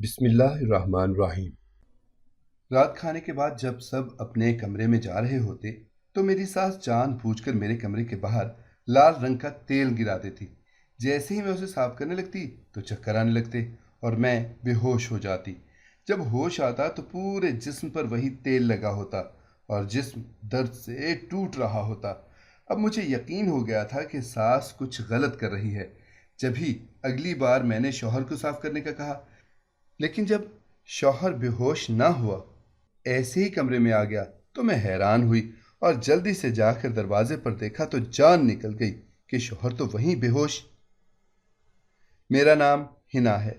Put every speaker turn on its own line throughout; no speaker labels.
بسم اللہ الرحمن الرحیم۔ رات کھانے کے بعد جب سب اپنے کمرے میں جا رہے ہوتے تو میری ساس جان بوجھ کر میرے کمرے کے باہر لال رنگ کا تیل گرا دیتی۔ جیسے ہی میں اسے صاف کرنے لگتی تو چکر آنے لگتے اور میں بے ہوش ہو جاتی۔ جب ہوش آتا تو پورے جسم پر وہی تیل لگا ہوتا اور جسم درد سے ٹوٹ رہا ہوتا۔ اب مجھے یقین ہو گیا تھا کہ ساس کچھ غلط کر رہی ہے۔ جبھی اگلی بار میں نے شوہر کو صاف کرنے کا کہا، لیکن جب شوہر بے ہوش نہ ہوا، ایسے ہی کمرے میں آ گیا تو میں حیران ہوئی اور جلدی سے جا کر دروازے پر دیکھا تو جان نکل گئی کہ شوہر تو وہیں بے ہوش۔ میرا نام ہنا ہے۔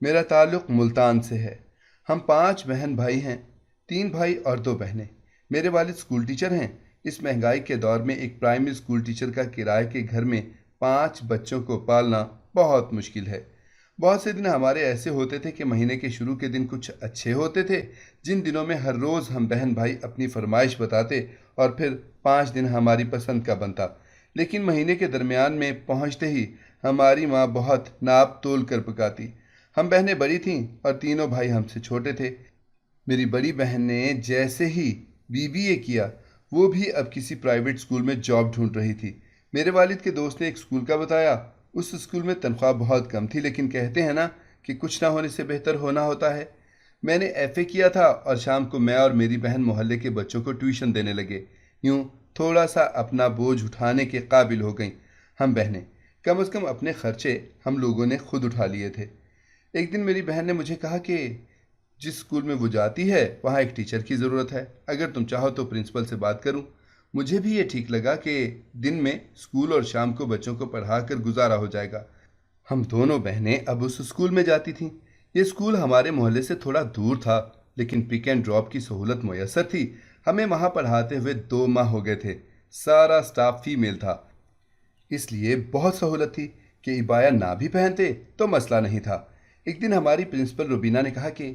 میرا تعلق ملتان سے ہے۔ ہم 5 بہن بھائی ہیں، 3 بھائی اور 2 بہنیں۔ میرے والد اسکول ٹیچر ہیں۔ اس مہنگائی کے دور میں ایک پرائمری اسکول ٹیچر کا کرائے کے گھر میں 5 بچوں کو پالنا بہت مشکل ہے۔ بہت سے دن ہمارے ایسے ہوتے تھے کہ مہینے کے شروع کے دن کچھ اچھے ہوتے تھے، جن دنوں میں ہر روز ہم بہن بھائی اپنی فرمائش بتاتے اور پھر 5 دن ہماری پسند کا بنتا۔ لیکن مہینے کے درمیان میں پہنچتے ہی ہماری ماں بہت ناپ تول کر پکاتی۔ ہم بہنیں بڑی تھیں اور تینوں بھائی ہم سے چھوٹے تھے۔ میری بڑی بہن نے جیسے ہی BBA کیا، وہ بھی اب کسی پرائیویٹ اسکول میں جاب ڈھونڈ رہی تھی۔ میرے والد کے دوست نے ایک اسکول کا بتایا۔ اس اسکول میں تنخواہ بہت کم تھی، لیکن کہتے ہیں نا کہ کچھ نہ ہونے سے بہتر ہونا ہوتا ہے۔ میں نے FA کیا تھا اور شام کو میں اور میری بہن محلے کے بچوں کو ٹیوشن دینے لگے۔ یوں تھوڑا سا اپنا بوجھ اٹھانے کے قابل ہو گئیں ہم بہنیں۔ کم از کم اپنے خرچے ہم لوگوں نے خود اٹھا لیے تھے۔ ایک دن میری بہن نے مجھے کہا کہ جس اسکول میں وہ جاتی ہے وہاں ایک ٹیچر کی ضرورت ہے، اگر تم چاہو تو پرنسپل سے بات کروں۔ مجھے بھی یہ ٹھیک لگا کہ دن میں اسکول اور شام کو بچوں کو پڑھا کر گزارا ہو جائے گا۔ ہم دونوں بہنیں اب اس اسکول میں جاتی تھیں۔ یہ اسکول ہمارے محلے سے تھوڑا دور تھا، لیکن پک اینڈ ڈراپ کی سہولت میسر تھی۔ ہمیں وہاں پڑھاتے ہوئے 2 ماہ ہو گئے تھے۔ سارا سٹاف فیمیل تھا، اس لیے بہت سہولت تھی کہ عبایا نہ بھی پہنتے تو مسئلہ نہیں تھا۔ ایک دن ہماری پرنسپل روبینہ نے کہا کہ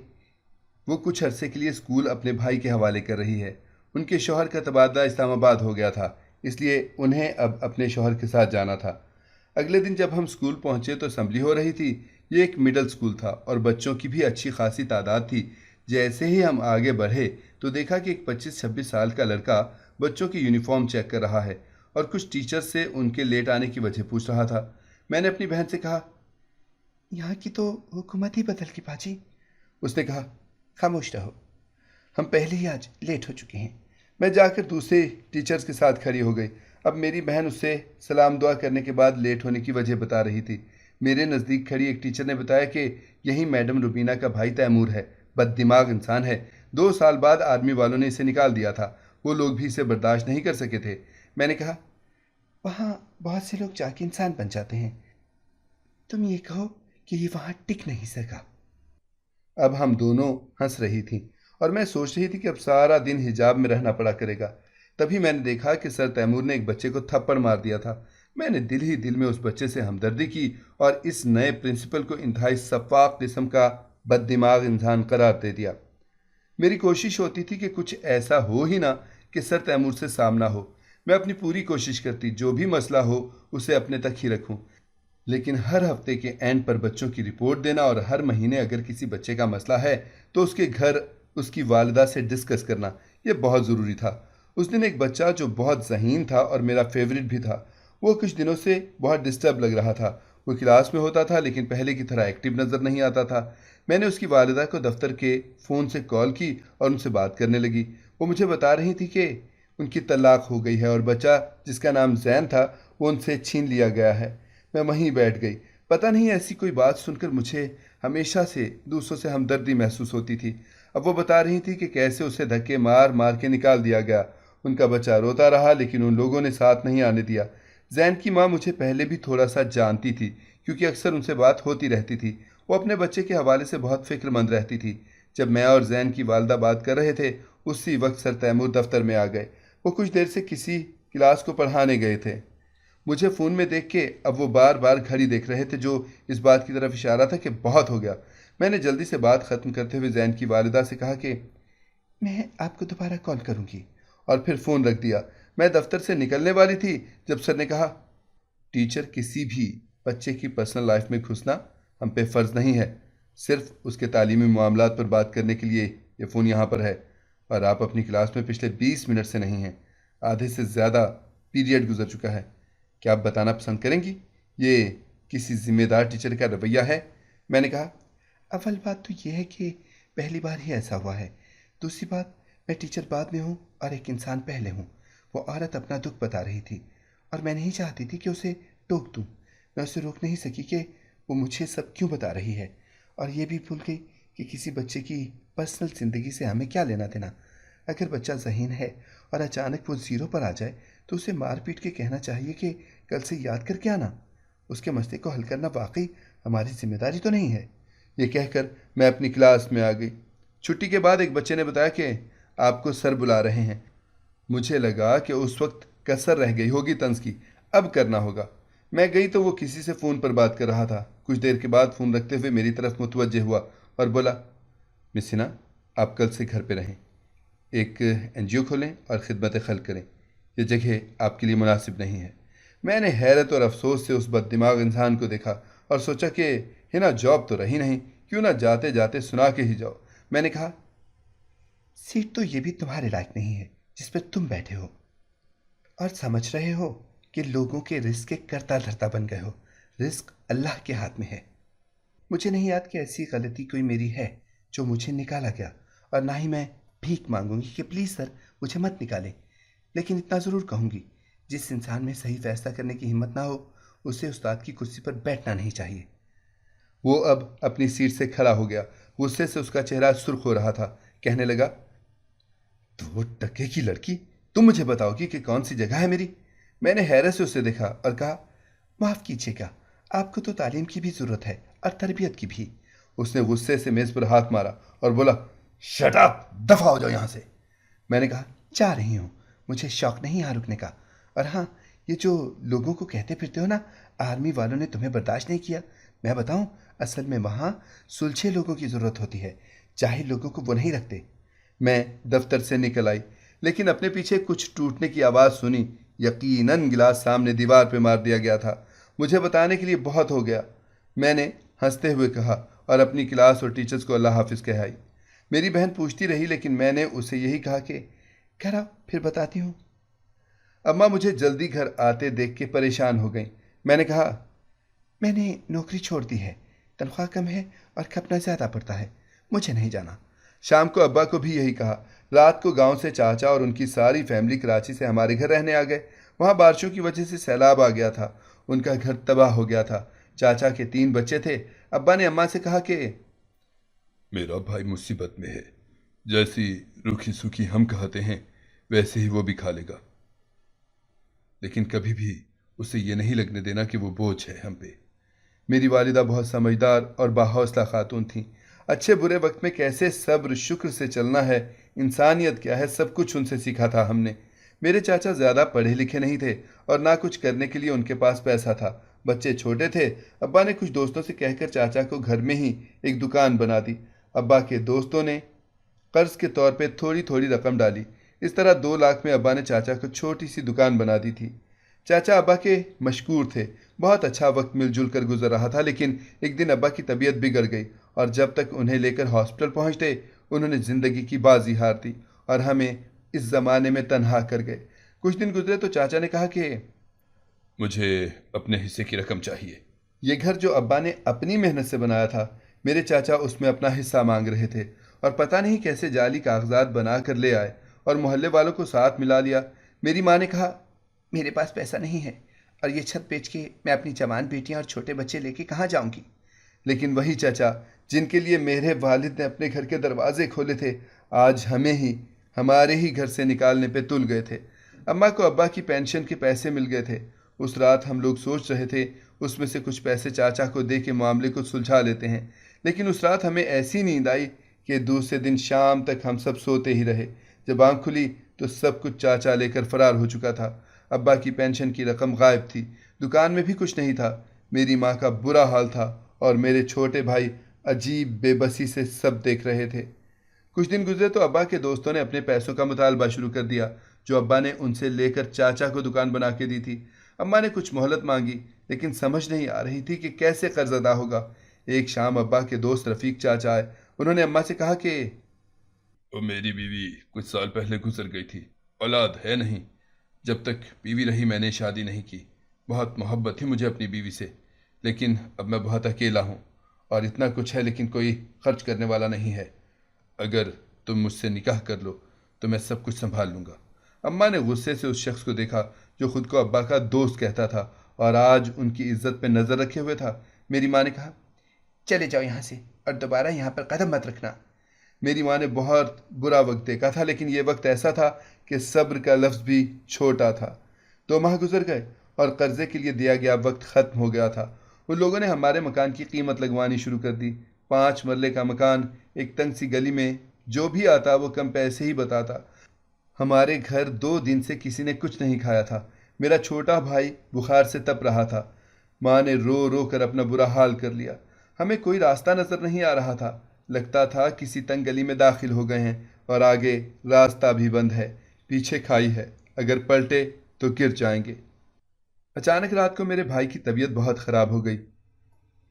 وہ کچھ عرصے کے لیے اسکول اپنے بھائی کے حوالے کر رہی ہے۔ ان کے شوہر کا تبادلہ اسلام آباد ہو گیا تھا، اس لیے انہیں اب اپنے شوہر کے ساتھ جانا تھا۔ اگلے دن جب ہم اسکول پہنچے تو اسمبلی ہو رہی تھی۔ یہ ایک مڈل اسکول تھا اور بچوں کی بھی اچھی خاصی تعداد تھی۔ جیسے ہی ہم آگے بڑھے تو دیکھا کہ ایک 25-26 سال کا لڑکا بچوں کی یونیفارم چیک کر رہا ہے اور کچھ ٹیچر سے ان کے لیٹ آنے کی وجہ پوچھ رہا تھا۔ میں نے اپنی بہن سے کہا، یہاں کی تو حکومت ہی بدل کی باجی۔ اس نے کہا، خاموش رہو، ہم پہلے ہی آج لیٹ ہو چکے ہیں۔ میں جا کر دوسرے ٹیچرز کے ساتھ کھڑی ہو گئی۔ اب میری بہن اس سے سلام دعا کرنے کے بعد لیٹ ہونے کی وجہ بتا رہی تھی۔ میرے نزدیک کھڑی ایک ٹیچر نے بتایا کہ یہی میڈم روبینہ کا بھائی تیمور ہے، بد دماغ انسان ہے۔ 2 سال بعد آرمی والوں نے اسے نکال دیا تھا، وہ لوگ بھی اسے برداشت نہیں کر سکے تھے۔ میں نے کہا، وہاں بہت سے لوگ جا کے انسان بن جاتے ہیں، تم یہ کہو کہ یہ وہاں ٹک نہیں سکا۔ اب ہم دونوں ہنس رہی تھیں اور میں سوچ رہی تھی کہ اب سارا دن حجاب میں رہنا پڑا کرے گا۔ تبھی میں نے دیکھا کہ سر تیمور نے ایک بچے کو تھپڑ مار دیا تھا۔ میں نے دل ہی دل میں اس بچے سے ہمدردی کی اور اس نئے پرنسپل کو انتہائی سفاق قسم کا بد دماغ انسان قرار دے دیا۔ میری کوشش ہوتی تھی کہ کچھ ایسا ہو ہی نہ کہ سر تیمور سے سامنا ہو۔ میں اپنی پوری کوشش کرتی جو بھی مسئلہ ہو اسے اپنے تک ہی رکھوں، لیکن ہر ہفتے کے اینڈ پر بچوں کی رپورٹ دینا اور ہر مہینے اگر کسی بچے کا مسئلہ ہے تو اس کے گھر اس کی والدہ سے ڈسکس کرنا، یہ بہت ضروری تھا۔ اس دن ایک بچہ جو بہت ذہین تھا اور میرا فیورٹ بھی تھا، وہ کچھ دنوں سے بہت ڈسٹرب لگ رہا تھا۔ وہ کلاس میں ہوتا تھا لیکن پہلے کی طرح ایکٹیو نظر نہیں آتا تھا۔ میں نے اس کی والدہ کو دفتر کے فون سے کال کی اور ان سے بات کرنے لگی۔ وہ مجھے بتا رہی تھی کہ ان کی طلاق ہو گئی ہے اور بچہ جس کا نام زین تھا وہ ان سے چھین لیا گیا ہے۔ میں وہیں بیٹھ گئی۔ پتہ نہیں ایسی کوئی بات سن کر مجھے ہمیشہ سے دوسروں سے ہمدردی محسوس ہوتی تھی۔ اب وہ بتا رہی تھی کہ کیسے اسے دھکے مار مار کے نکال دیا گیا۔ ان کا بچہ روتا رہا لیکن ان لوگوں نے ساتھ نہیں آنے دیا۔ زین کی ماں مجھے پہلے بھی تھوڑا سا جانتی تھی کیونکہ اکثر ان سے بات ہوتی رہتی تھی۔ وہ اپنے بچے کے حوالے سے بہت فکر مند رہتی تھی۔ جب میں اور زین کی والدہ بات کر رہے تھے اسی وقت سر تیمور دفتر میں آ گئے۔ وہ کچھ دیر سے کسی کلاس کو پڑھانے گئے تھے۔ مجھے فون میں دیکھ کے اب وہ بار بار گھڑی دیکھ رہے تھے جو اس بات کی طرف اشارہ تھا کہ بہت ہو گیا۔ میں نے جلدی سے بات ختم کرتے ہوئے زین کی والدہ سے کہا کہ میں آپ کو دوبارہ کال کروں گی، اور پھر فون رکھ دیا۔ میں دفتر سے نکلنے والی تھی جب سر نے کہا، ٹیچر کسی بھی بچے کی پرسنل لائف میں گھسنا ہم پہ فرض نہیں ہے۔ صرف اس کے تعلیمی معاملات پر بات کرنے کے لیے یہ فون یہاں پر ہے، اور آپ اپنی کلاس میں پچھلے 20 منٹ سے نہیں ہیں۔ آدھے سے زیادہ پیریڈ گزر چکا ہے۔ کیا آپ بتانا پسند کریں گی یہ کسی ذمہ دار ٹیچر کا رویہ ہے؟ میں نے کہا، اول بات تو یہ ہے کہ پہلی بار ہی ایسا ہوا ہے۔ دوسری بات، میں ٹیچر بعد میں ہوں اور ایک انسان پہلے ہوں۔ وہ عورت اپنا دکھ بتا رہی تھی اور میں نہیں چاہتی تھی کہ اسے ٹوک دوں۔ میں اسے روک نہیں سکی کہ وہ مجھے سب کیوں بتا رہی ہے، اور یہ بھی بھول گئی کہ کسی بچے کی پرسنل زندگی سے ہمیں کیا لینا دینا۔ اگر بچہ ذہین ہے اور اچانک وہ زیرو پر آ جائے تو اسے مار پیٹ کے کہنا چاہیے کہ کل سے یاد کر کے آنا۔ اس کے مسئلے کو حل کرنا واقعی ہماری ذمہ داری تو نہیں ہے۔ یہ کہہ کر میں اپنی کلاس میں آ گئی۔ چھٹی کے بعد ایک بچے نے بتایا کہ آپ کو سر بلا رہے ہیں۔ مجھے لگا کہ اس وقت کسر رہ گئی ہوگی طنز کی، اب کرنا ہوگا۔ میں گئی تو وہ کسی سے فون پر بات کر رہا تھا۔ کچھ دیر کے بعد فون رکھتے ہوئے میری طرف متوجہ ہوا اور بولا، مس سنہا، آپ کل سے گھر پہ رہیں، ایک NGO کھولیں اور خدمت خلق کریں۔ یہ جگہ آپ کے لیے مناسب نہیں ہے۔ میں نے حیرت اور افسوس سے اس بد دماغ انسان کو دیکھا اور سوچا کہ ہنا جاب تو رہی نہیں، کیوں نہ جاتے جاتے سنا کے ہی جاؤ۔ میں نے کہا، سیٹ تو یہ بھی تمہارے لائق نہیں ہے جس پہ تم بیٹھے ہو، اور سمجھ رہے ہو کہ لوگوں کے رزق کے کرتا دھرتا بن گئے ہو۔ رزق اللہ کے ہاتھ میں ہے۔ مجھے نہیں یاد کہ ایسی غلطی کوئی میری ہے جو مجھے نکالا گیا، اور نہ ہی میں بھیک مانگوں گی کہ پلیز سر مجھے مت نکالیں۔ لیکن اتنا ضرور کہوں گی، جس انسان میں صحیح فیصلہ کرنے کی ہمت نہ ہو اسے استاد کی کرسی پر بیٹھنا نہیں چاہیے۔ وہ اب اپنی سیٹ سے کھڑا ہو گیا۔ غصے سے اس کا چہرہ سرخ ہو رہا تھا۔ کہنے لگا، 2 ٹکے کی لڑکی، تم مجھے بتاؤ گی کہ کون سی جگہ ہے میری؟ میں نے حیرت سے اسے دیکھا اور کہا، معاف کیجیے گا، آپ کو تو تعلیم کی بھی ضرورت ہے اور تربیت کی بھی۔ اس نے غصے سے میز پر ہاتھ مارا اور بولا، شٹ اپ، دفع ہو جاؤ یہاں سے۔ میں نے کہا، جا رہی ہوں، مجھے شوق نہیں یہاں رکنے کا۔ اور ہاں، یہ جو لوگوں کو کہتے پھرتے ہو نا، آرمی والوں نے تمہیں برداشت نہیں کیا، میں بتاؤں، اصل میں وہاں سلجھے لوگوں کی ضرورت ہوتی ہے، جاہل لوگوں کو وہ نہیں رکھتے۔ میں دفتر سے نکل آئی، لیکن اپنے پیچھے کچھ ٹوٹنے کی آواز سنی۔ یقیناً گلاس سامنے دیوار پہ مار دیا گیا تھا۔ مجھے بتانے کے لیے بہت ہو گیا، میں نے ہنستے ہوئے کہا، اور اپنی کلاس اور ٹیچرز کو اللہ حافظ کہائی۔ میری بہن پوچھتی رہی، لیکن میں نے اسے یہی کہا کہ گھر آؤ، پھر بتاتی ہوں۔ اماں مجھے جلدی گھر آتے دیکھ کے پریشان ہو گئیں۔ میں نے کہا، میں نے نوکری چھوڑ دی ہے، تنخواہ کم ہے اور کھپنا زیادہ پڑتا ہے، مجھے نہیں جانا۔ شام کو ابا کو بھی یہی کہا۔ رات کو گاؤں سے چاچا اور ان کی ساری فیملی کراچی سے ہمارے گھر رہنے آ گئے۔ وہاں بارشوں کی وجہ سے سیلاب آ گیا تھا، ان کا گھر تباہ ہو گیا تھا۔ چاچا کے 3 بچے تھے۔ ابا نے اماں سے کہا کہ میرا بھائی مصیبت میں ہے، جیسی روکھی سوکھی ہم کہتے ہیں ویسے ہی وہ بھی کھا لے گا، لیکن کبھی بھی اسے یہ نہیں لگنے دینا کہ وہ بوجھ ہے ہم پہ۔ میری والدہ بہت سمجھدار اور باحوصلہ خاتون تھیں۔ اچھے برے وقت میں کیسے صبر شکر سے چلنا ہے، انسانیت کیا ہے، سب کچھ ان سے سیکھا تھا ہم نے۔ میرے چاچا زیادہ پڑھے لکھے نہیں تھے اور نہ کچھ کرنے کے لیے ان کے پاس پیسہ تھا۔ بچے چھوٹے تھے۔ ابا نے کچھ دوستوں سے کہہ کر چاچا کو گھر میں ہی ایک دکان بنا دی۔ ابا کے دوستوں نے قرض کے طور پہ تھوڑی تھوڑی رقم ڈالی۔ اس طرح 2 لاکھ میں ابا نے چاچا کو چھوٹی سی دکان بنا دی تھی۔ چاچا ابا کے مشکور تھے، بہت اچھا وقت مل جل کر گزر رہا تھا، لیکن ایک دن ابا کی طبیعت بگڑ گئی اور جب تک انہیں لے کر ہاسپٹل پہنچتے انہوں نے زندگی کی بازی ہار دی اور ہمیں اس زمانے میں تنہا کر گئے۔ کچھ دن گزرے تو چاچا نے کہا کہ مجھے اپنے حصے کی رقم چاہیے۔ یہ گھر جو ابا نے اپنی محنت سے بنایا تھا، میرے چاچا اس میں اپنا حصہ مانگ رہے تھے اور پتہ نہیں کیسے جعلی کاغذات بنا کر لے آئے اور محلے والوں کو ساتھ ملا لیا۔ میری ماں نے کہا، میرے پاس پیسہ نہیں ہے اور یہ چھت بیچ کے میں اپنی جوان بیٹیاں اور چھوٹے بچے لے کے کہاں جاؤں گی؟ لیکن وہی چاچا جن کے لیے میرے والد نے اپنے گھر کے دروازے کھولے تھے، آج ہمیں ہی ہمارے ہی گھر سے نکالنے پہ تل گئے تھے۔ اماں کو ابا کی پینشن کے پیسے مل گئے تھے۔ اس رات ہم لوگ سوچ رہے تھے اس میں سے کچھ پیسے چاچا کو دے کے معاملے کو سلجھا لیتے ہیں، لیکن اس رات ہمیں ایسی نیند آئی کہ دوسرے دن شام تک ہم سب سوتے ہی رہے۔ جب آنکھ کھلی تو سب کچھ چاچا لے کر فرار ہو چکا تھا۔ ابا کی پینشن کی رقم غائب تھی، دکان میں بھی کچھ نہیں تھا۔ میری ماں کا برا حال تھا اور میرے چھوٹے بھائی عجیب بے بسی سے سب دیکھ رہے تھے۔ کچھ دن گزرے تو ابا کے دوستوں نے اپنے پیسوں کا مطالبہ شروع کر دیا جو ابا نے ان سے لے کر چاچا کو دکان بنا کے دی تھی۔ اماں نے کچھ مہلت مانگی، لیکن سمجھ نہیں آ رہی تھی کہ کیسے قرض ادا ہوگا۔ ایک شام ابا کے دوست رفیق چاچا آئے. انہوں نے اماں سے کہا کہ وہ میری بیوی کچھ سال پہلے گزر گئی تھی، اولاد ہے نہیں. جب تک بیوی رہی میں نے شادی نہیں کی. بہت محبت تھی مجھے اپنی بیوی سے، لیکن اب میں بہت اکیلا ہوں اور اتنا کچھ ہے لیکن کوئی خرچ کرنے والا نہیں ہے. اگر تم مجھ سے نکاح کر لو تو میں سب کچھ سنبھال لوں گا. اماں نے غصے سے اس شخص کو دیکھا جو خود کو ابا کا دوست کہتا تھا اور آج ان کی عزت پہ نظر رکھے ہوئے تھا. میری ماں نے کہا چلے جاؤ یہاں سے اور دوبارہ یہاں پر قدم مت رکھنا. میری ماں نے بہت برا وقت دیکھا تھا، لیکن یہ وقت ایسا تھا کہ صبر کا لفظ بھی چھوٹا تھا. 2 ماہ گزر گئے اور قرضے کے لیے دیا گیا وقت ختم ہو گیا تھا. ان لوگوں نے ہمارے مکان کی قیمت لگوانی شروع کر دی. 5 مرلے کا مکان ایک تنگ سی گلی میں. جو بھی آتا وہ کم پیسے ہی بتاتا. ہمارے گھر 2 دن سے کسی نے کچھ نہیں کھایا تھا. میرا چھوٹا بھائی بخار سے تپ رہا تھا. ماں نے رو رو کر اپنا برا حال کر لیا. ہمیں کوئی راستہ نظر نہیں آ رہا تھا. لگتا تھا کسی تنگ گلی میں داخل ہو گئے ہیں اور آگے راستہ بھی بند ہے. پیچھے کھائی ہے، اگر پلٹے تو گر جائیں گے. اچانک رات کو میرے بھائی کی طبیعت بہت خراب ہو گئی.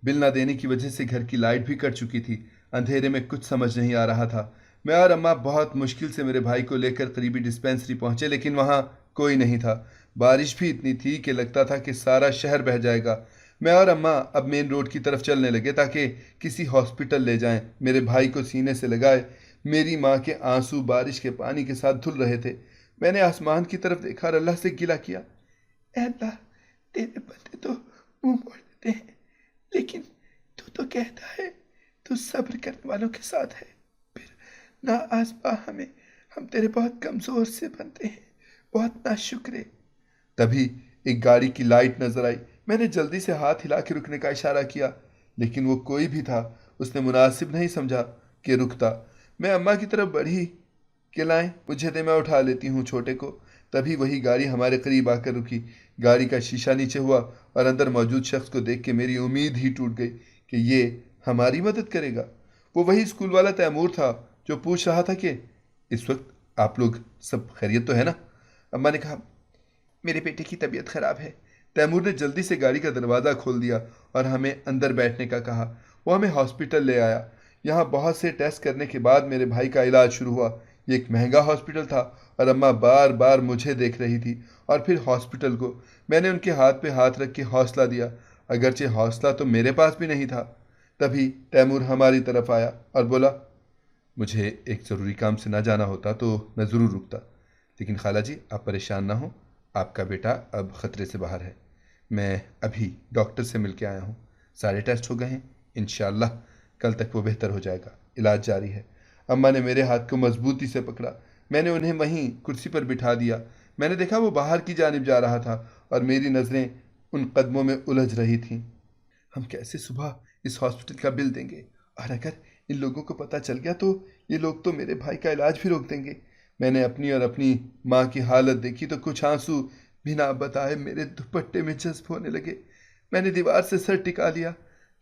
بل نہ دینے کی وجہ سے گھر کی لائٹ بھی کٹ چکی تھی. اندھیرے میں کچھ سمجھ نہیں آ رہا تھا. میں اور اماں بہت مشکل سے میرے بھائی کو لے کر قریبی ڈسپینسری پہنچے، لیکن وہاں کوئی نہیں تھا. بارش بھی اتنی تھی کہ لگتا تھا کہ سارا شہر بہہ جائے گا. میں اور اماں اب مین روڈ کی طرف چلنے لگے تاکہ کسی ہاسپٹل لے جائیں. میرے بھائی کو سینے سے لگائے. میری ماں کے آنسو بارش کے پانی کے ساتھ دھل رہے تھے. میں نے آسمان کی طرف دیکھا اور اللہ سے گلہ کیا، اے اللہ، تیرے بندے تو منہ موڑ دیتے ہیں، لیکن تو کہتا ہے تو صبر کرنے والوں کے ساتھ ہے. پھر نہ آزما ہمیں، ہم تیرے بہت کمزور سے بنتے ہیں، بہت ناشکرے. تبھی ایک گاڑی کی لائٹ نظر آئی. میں نے جلدی سے ہاتھ ہلا کے رکنے کا اشارہ کیا، لیکن وہ کوئی بھی تھا. اس نے مناسب نہیں سمجھا کہ رکتا. میں اماں کی طرف بڑھی کہ لائیں مجھے دے، میں اٹھا لیتی ہوں چھوٹے کو. تبھی وہی گاڑی ہمارے قریب آ کر رکی. گاڑی کا شیشہ نیچے ہوا اور اندر موجود شخص کو دیکھ کے میری امید ہی ٹوٹ گئی کہ یہ ہماری مدد کرے گا. وہ وہی اسکول والا تیمور تھا جو پوچھ رہا تھا کہ اس وقت آپ لوگ سب خیریت تو ہے نا. اماں نے کہا میرے بیٹے کی طبیعت خراب ہے. تیمور نے جلدی سے گاڑی کا دروازہ کھول دیا اور ہمیں اندر بیٹھنے کا کہا. وہ ہمیں ہاسپٹل لے آیا. یہاں بہت سے ٹیسٹ کرنے کے بعد میرے بھائی کا علاج شروع ہوا. یہ ایک مہنگا ہاسپٹل تھا اور اماں بار بار مجھے دیکھ رہی تھی اور پھر ہاسپٹل کو. میں نے ان کے ہاتھ پہ ہاتھ رکھ کے حوصلہ دیا، اگرچہ حوصلہ تو میرے پاس بھی نہیں تھا. تبھی تیمور ہماری طرف آیا اور بولا مجھے ایک ضروری کام سے نہ جانا ہوتا تو میں ضرور رکتا، لیکن خالہ جی آپ پریشان نہ ہوں، آپ کا بیٹا اب خطرے سے باہر ہے. میں ابھی ڈاکٹر سے مل کے آیا ہوں. سارے ٹیسٹ ہو گئے ہیں، انشاءاللہ کل تک وہ بہتر ہو جائے گا. علاج جاری ہے. اماں نے میرے ہاتھ کو مضبوطی سے پکڑا. میں نے انہیں وہیں کرسی پر بٹھا دیا. میں نے دیکھا وہ باہر کی جانب جا رہا تھا اور میری نظریں ان قدموں میں الجھ رہی تھیں. ہم کیسے صبح اس ہاسپٹل کا بل دیں گے؟ اور اگر ان لوگوں کو پتہ چل گیا تو یہ لوگ تو میرے بھائی کا علاج بھی روک دیں گے. میں نے اپنی اور اپنی ماں کی حالت دیکھی تو کچھ آنسو بنا بتائے میرے دوپٹے میں جذب ہونے لگے. میں نے دیوار سے سر ٹکا لیا.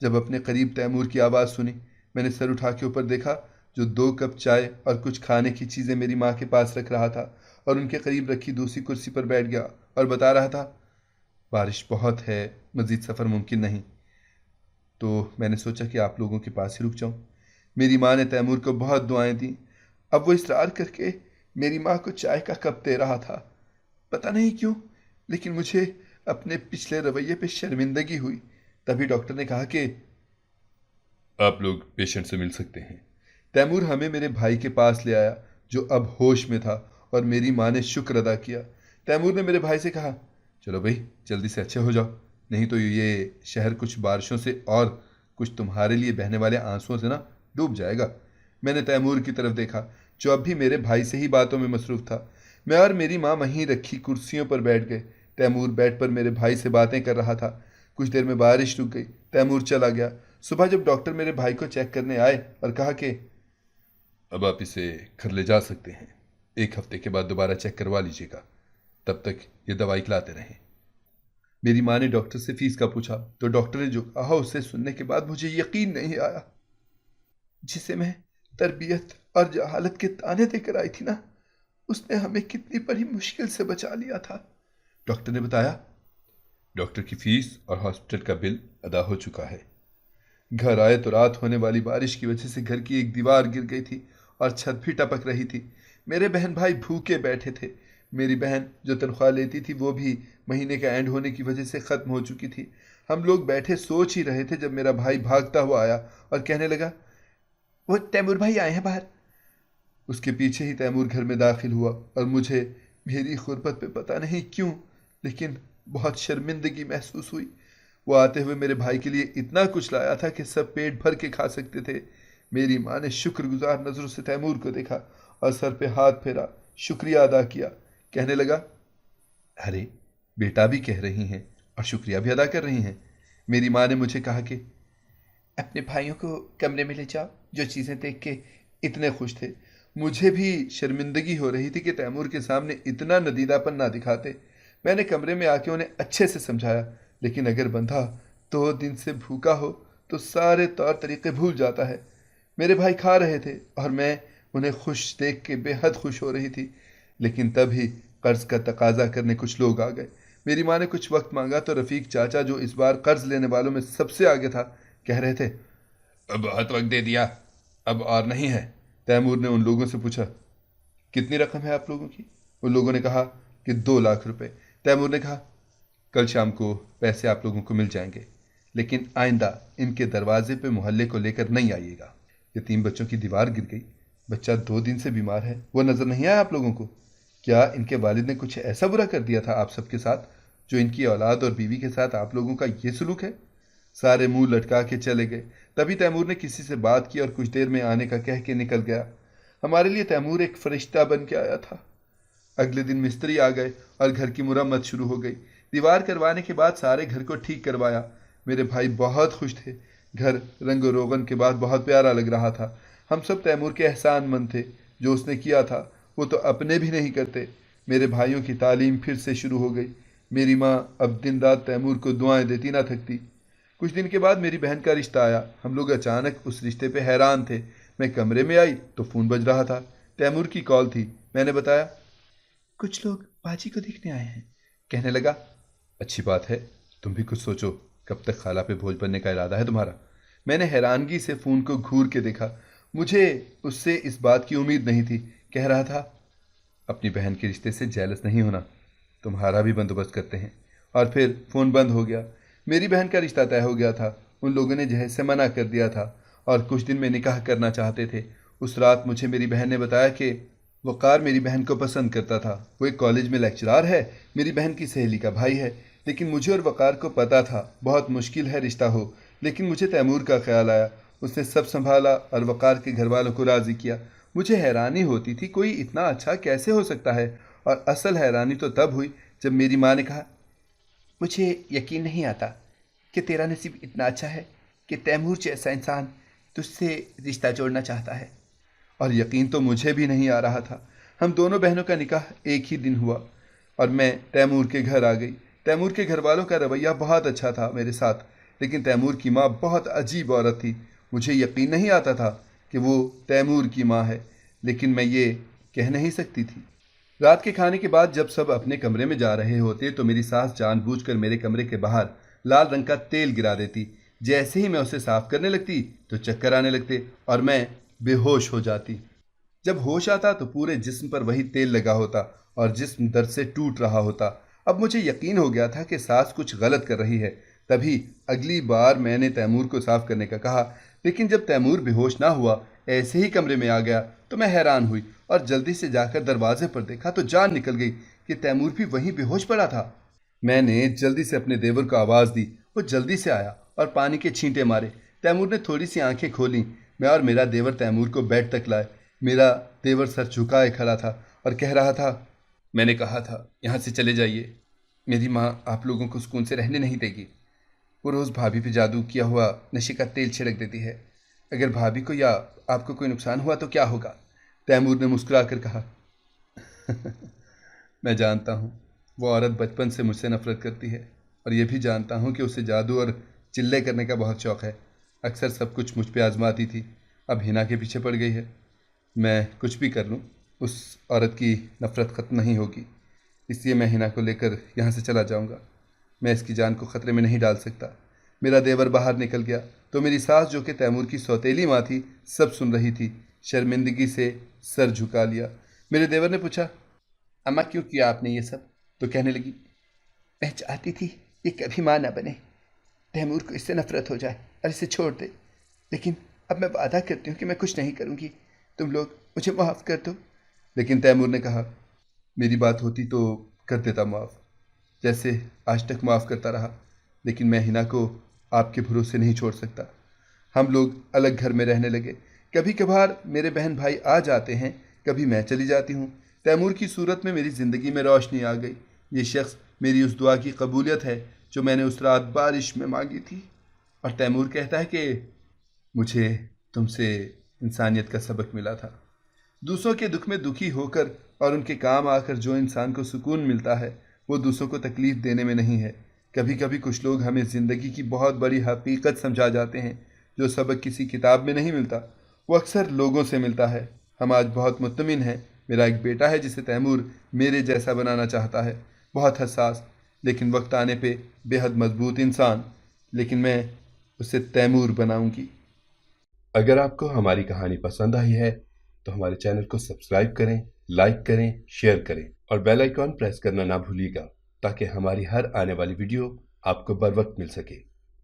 جب اپنے قریب تیمور کی آواز سنی، میں نے سر اٹھا کے اوپر دیکھا جو 2 کپ چائے اور کچھ کھانے کی چیزیں میری ماں کے پاس رکھ رہا تھا اور ان کے قریب رکھی دوسری کرسی پر بیٹھ گیا اور بتا رہا تھا بارش بہت ہے، مزید سفر ممکن نہیں، تو میں نے سوچا کہ آپ لوگوں کے پاس ہی رک جاؤں. میری ماں نے تیمور کو بہت دعائیں دیں. اب وہ اصرار کر کے میری ماں کو چائے کا کپ دے رہا تھا. پتہ نہیں کیوں لیکن مجھے اپنے پچھلے رویے پہ شرمندگی ہوئی. تبھی ڈاکٹر نے کہا کہ آپ لوگ پیشنٹ سے مل سکتے ہیں. تیمور ہمیں میرے بھائی کے پاس لے آیا جو اب ہوش میں تھا اور میری ماں نے شکر ادا کیا. تیمور نے میرے بھائی سے کہا چلو بھائی جلدی سے اچھے ہو جاؤ، نہیں تو یہ شہر کچھ بارشوں سے اور کچھ تمہارے لیے بہنے والے آنسوؤں سے نا ڈوب جائے گا. میں نے تیمور کی طرف دیکھا جو اب بھی میرے بھائی سے ہی باتوں میں مصروف تھا. میں اور میری ماں وہیں رکھی کرسیوں پر بیٹھ گئے. تیمور بیڈ پر میرے بھائی سے باتیں کر رہا تھا. کچھ دیر میں بارش رک گئی. تیمور چلا گیا. صبح جب ڈاکٹر میرے بھائی کو چیک کرنے آئے اور کہا کہ اب آپ اسے گھر لے جا سکتے ہیں، 1 ہفتے کے بعد دوبارہ چیک کروا لیجیے گا، تب تک یہ دوائی کھلاتے رہیں. میری ماں نے ڈاکٹر سے فیس کا پوچھا تو ڈاکٹر نے جو کہا اسے سننے کے بعد مجھے یقین نہیں آیا. جسے میں تربیت اور جہالت کے تانے دے کر آئی تھی نا، اس نے ہمیں کتنی بڑی مشکل سے بچا لیا تھا. ڈاکٹر نے بتایا ڈاکٹر کی فیس اور ہاسپٹل کا بل ادا ہو چکا ہے. گھر آئے تو رات ہونے والی بارش کی وجہ سے گھر کی ایک دیوار گر گئی تھی اور چھت بھی ٹپک رہی تھی۔ میرے بہن بھائی بھوکے بیٹھے تھے۔ میری بہن جو تنخواہ لیتی تھی وہ بھی مہینے کا اینڈ ہونے کی وجہ سے ختم ہو چکی تھی۔ ہم لوگ بیٹھے سوچ ہی رہے تھے جب میرا بھائی بھاگتا ہوا آیا اور کہنے لگا، وہ تیمور بھائی آئے ہیں باہر۔ اس کے پیچھے ہی تیمور گھر میں داخل ہوا اور مجھے میری غربت پہ پتہ نہیں کیوں لیکن بہت شرمندگی محسوس ہوئی۔ وہ آتے ہوئے میرے بھائی کے لیے اتنا کچھ لایا تھا کہ سب پیٹ بھر کے کھا سکتے تھے۔ میری ماں نے شکر گزار نظروں سے تیمور کو دیکھا اور سر پہ ہاتھ پھیرا، شکریہ ادا کیا۔ کہنے لگا، ارے بیٹا بھی کہہ رہی ہیں اور شکریہ بھی ادا کر رہی ہیں۔ میری ماں نے مجھے کہا کہ اپنے بھائیوں کو کمرے میں لے جاؤ جو چیزیں دیکھ کے اتنے خوش تھے۔ مجھے بھی شرمندگی ہو رہی تھی کہ تیمور کے سامنے اتنا ندیدہ پن نہ دکھاتے۔ میں نے کمرے میں آ کے انہیں اچھے سے سمجھایا، لیکن اگر بندہ 2 دن سے بھوکا ہو تو سارے طور طریقے بھول جاتا ہے۔ میرے بھائی کھا رہے تھے اور میں انہیں خوش دیکھ کے بے حد خوش ہو رہی تھی، لیکن تب ہی قرض کا تقاضا کرنے کچھ لوگ آ گئے۔ میری ماں نے کچھ وقت مانگا تو رفیق چاچا جو اس بار قرض لینے والوں میں سب سے آگے تھا کہہ رہے تھے، اب بہت وقت دے دیا، اب اور نہیں ہے۔ تیمور نے ان لوگوں سے پوچھا، کتنی رقم ہے آپ لوگوں کی؟ ان لوگوں نے کہا کہ 2 لاکھ روپے۔ تیمور نے کہا، کل شام کو پیسے آپ لوگوں کو مل جائیں گے، لیکن آئندہ ان کے دروازے پہ محلے کو لے کر نہیں آئیے گا۔ یتیم بچوں کی دیوار گر گئی، بچہ 2 دن سے بیمار ہے، وہ نظر نہیں آیا آپ لوگوں کو؟ کیا ان کے والد نے کچھ ایسا برا کر دیا تھا آپ سب کے ساتھ جو ان کی اولاد اور بیوی کے ساتھ آپ لوگوں کا یہ سلوک ہے؟ سارے منہ لٹکا کے چلے گئے۔ تبھی تیمور نے کسی سے بات کی اور کچھ دیر میں آنے کا کہہ کے نکل گیا۔ ہمارے لیے تیمور ایک فرشتہ بن کے آیا تھا۔ اگلے دن مستری آ گئے اور گھر کی مرمت شروع ہو گئی۔ دیوار کروانے کے بعد سارے گھر کو ٹھیک کروایا۔ میرے بھائی بہت خوش تھے۔ گھر رنگ و روغن کے بعد بہت پیارا لگ رہا تھا۔ ہم سب تیمور کے احسان مند تھے۔ جو اس نے کیا تھا وہ تو اپنے بھی نہیں کرتے۔ میرے بھائیوں کی تعلیم پھر سے شروع ہو گئی۔ میری ماں اب دن رات تیمور کو دعائیں دیتی نہ تھکتی۔ کچھ دن کے بعد میری بہن کا رشتہ آیا۔ ہم لوگ اچانک اس رشتے پہ حیران تھے۔ میں کمرے میں آئی تو فون بج رہا تھا۔ تیمور کی کال تھی۔ میں نے بتایا، کچھ لوگ باجی کو دیکھنے آئے ہیں۔ کہنے لگا، اچھی بات ہے، تم بھی کچھ سوچو، کب تک خالہ پہ بھوج بننے کا ارادہ ہے تمہارا؟ میں نے حیرانگی سے فون کو گھور کے دیکھا۔ مجھے اس سے اس بات کی امید نہیں تھی۔ کہہ رہا تھا، اپنی بہن کے رشتے سے جیلس نہیں ہونا، تمہارا بھی بندوبست کرتے ہیں۔ اور پھر فون بند ہو گیا۔ میری بہن کا رشتہ طے ہو گیا تھا۔ ان لوگوں نے جہیز سے منع کر دیا تھا اور کچھ دن میں نکاح کرنا چاہتے تھے۔ اس رات مجھے میری بہن نے بتایا کہ وقار میری بہن کو پسند کرتا تھا۔ وہ ایک کالج میں لیکچرار ہے، میری بہن کی سہیلی کا بھائی ہے۔ لیکن مجھے اور وقار کو پتا تھا بہت مشکل ہے رشتہ ہو۔ لیکن مجھے تیمور کا خیال آیا۔ اس نے سب سنبھالا اور وقار کے گھر والوں کو راضی کیا۔ مجھے حیرانی ہوتی تھی کوئی اتنا اچھا کیسے ہو سکتا ہے، اور اصل حیرانی تو تب ہوئی جب میری ماں نے کہا، مجھے یقین نہیں آتا کہ تیرا نصیب اتنا اچھا ہے کہ تیمور جیسا انسان تجھ سے رشتہ جوڑنا چاہتا ہے۔ اور یقین تو مجھے بھی نہیں آ رہا تھا۔ ہم دونوں بہنوں کا نکاح ایک ہی دن ہوا اور میں تیمور کے گھر آ گئی۔ تیمور کے گھر والوں کا رویہ بہت اچھا تھا میرے ساتھ، لیکن تیمور کی ماں بہت عجیب عورت تھی۔ مجھے یقین نہیں آتا تھا کہ وہ تیمور کی ماں ہے، لیکن میں یہ کہہ نہیں سکتی تھی۔ رات کے کھانے کے بعد جب سب اپنے کمرے میں جا رہے ہوتے تو میری ساس جان بوجھ کر میرے کمرے کے باہر لال رنگ کا تیل گرا دیتی۔ جیسے ہی میں اسے صاف کرنے لگتی تو چکر آنے لگتے اور میں بے ہوش ہو جاتی۔ جب ہوش آتا تو پورے جسم پر وہی تیل لگا ہوتا اور جسم درد سے ٹوٹ رہا ہوتا۔ اب مجھے یقین ہو گیا تھا کہ ساس کچھ غلط کر رہی ہے۔ تبھی اگلی بار میں نے تیمور کو صاف کرنے کا کہا، لیکن جب تیمور بے ہوش نہ ہوا، ایسے ہی کمرے میں آ گیا تو میں حیران ہوئی اور جلدی سے جا کر دروازے پر دیکھا تو جان نکل گئی کہ تیمور بھی وہیں بے ہوش پڑا تھا۔ میں نے جلدی سے اپنے دیور کو آواز دی۔ وہ جلدی سے آیا اور پانی کے چھینٹے مارے۔ تیمور نے تھوڑی سی آنکھیں کھولیں۔ میں اور میرا دیور تیمور کو بیڈ تک لائے۔ میرا دیور سر جھکائے کھڑا تھا اور کہہ رہا تھا، میں نے کہا تھا یہاں سے چلے جائیے، میری ماں آپ لوگوں کو سکون سے رہنے نہیں دے گی۔ وہ روز بھابھی پہ جادو کیا ہوا نشے کا تیل چھڑک دیتی ہے، اگر بھابھی کو یا آپ کو کوئی نقصان ہوا تو کیا ہوگا؟ تیمور نے مسکرا کر کہا، میں جانتا ہوں وہ عورت بچپن سے مجھ سے نفرت کرتی ہے، اور یہ بھی جانتا ہوں کہ اسے جادو اور چلے کرنے کا بہت شوق ہے۔ اکثر سب کچھ مجھ پہ آزماتی تھی، اب ہنا کے پیچھے پڑ گئی ہے۔ میں کچھ بھی کر لوں اس عورت کی نفرت ختم نہیں ہوگی، اس لیے میں ہنا کو لے کر یہاں سے چلا جاؤں گا۔ میں اس کی جان کو خطرے میں نہیں ڈال سکتا۔ میرا دیور باہر نکل گیا تو میری ساس جو کہ تیمور کی سوتیلی ماں تھی سب سن رہی تھی۔ شرمندگی سے سر جھکا لیا۔ میرے دیور نے پوچھا، اماں کیوں کیا آپ نے یہ سب؟ تو کہنے لگی، میں چاہتی تھی یہ کبھی ماں نہ بنے، تیمور کو اس سے نفرت ہو جائے اور اسے چھوڑ دے، لیکن اب میں وعدہ کرتی ہوں کہ میں کچھ نہیں کروں گی، تم لوگ مجھے معاف کر دو۔ لیکن تیمور نے کہا، میری بات ہوتی تو کر دیتا معاف، جیسے آج تک معاف کرتا رہا، لیکن میں ہنا کو آپ کے بھروسے نہیں چھوڑ سکتا۔ ہم لوگ الگ گھر میں رہنے لگے۔ کبھی کبھار میرے بہن بھائی آ جاتے ہیں، کبھی میں چلی جاتی ہوں۔ تیمور کی صورت میں میری زندگی میں روشنی آ گئی۔ یہ شخص میری اس دعا کی قبولیت ہے جو میں نے اس رات بارش میں مانگی تھی۔ اور تیمور کہتا ہے کہ مجھے تم سے انسانیت کا سبق ملا تھا۔ دوسروں کے دکھ میں دکھی ہو کر اور ان کے کام آ کر جو انسان کو سکون ملتا ہے وہ دوسروں کو تکلیف دینے میں نہیں ہے۔ کبھی کبھی کچھ لوگ ہمیں زندگی کی بہت بڑی حقیقت سمجھا جاتے ہیں۔ جو سبق کسی کتاب میں نہیں ملتا وہ اکثر لوگوں سے ملتا ہے۔ ہم آج بہت مطمئن ہیں۔ میرا ایک بیٹا ہے جسے تیمور میرے جیسا بنانا چاہتا ہے، بہت حساس، لیکن وقت آنے پہ بے حد مضبوط انسان، لیکن میں اسے تیمور بناؤں گی۔ اگر آپ کو ہماری کہانی پسند آئی ہے تو ہمارے چینل کو سبسکرائب کریں، لائک کریں، شیئر کریں اور بیل آئیکن پریس کرنا نہ بھولیے گا تاکہ ہماری ہر آنے والی ویڈیو آپ کو بر وقت مل سکے۔